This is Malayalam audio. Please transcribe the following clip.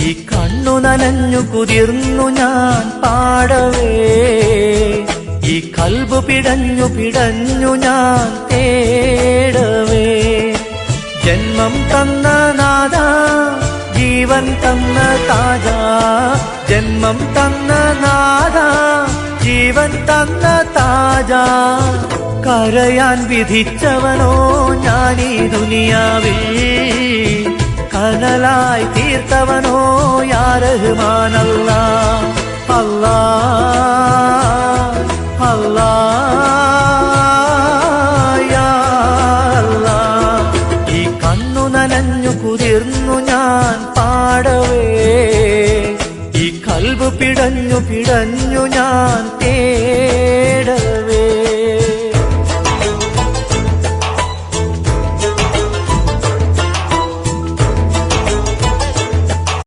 ഈ കണ്ണു നനഞ്ഞു കുതിർന്നു ഞാൻ പാടവേ, ഈ കൽബ് പിടഞ്ഞു പിടഞ്ഞു ഞാൻ തേടവേ. ജന്മം തന്ന നാഥ, ജീവൻ തന്ന താജ, ജന്മം തന്ന നാഥ, ജീവൻ തന്ന താജ. കരയാൻ വിധിച്ചവനോ ഞാനീ ദുനിയാവിൽ, കനലായി തീർത്തവനോ യാ റഹ്മാൻ അല്ലാഹ്. അല്ലാഹ് അല്ലാഹ് യാ അല്ലാഹ്. ഈ കണ്ണു നനഞ്ഞു കുതിർന്നു ഞാൻ പാടവേ, ഈ കൽബ് പിടഞ്ഞു പിടഞ്ഞു ഞാൻ തേടവേ.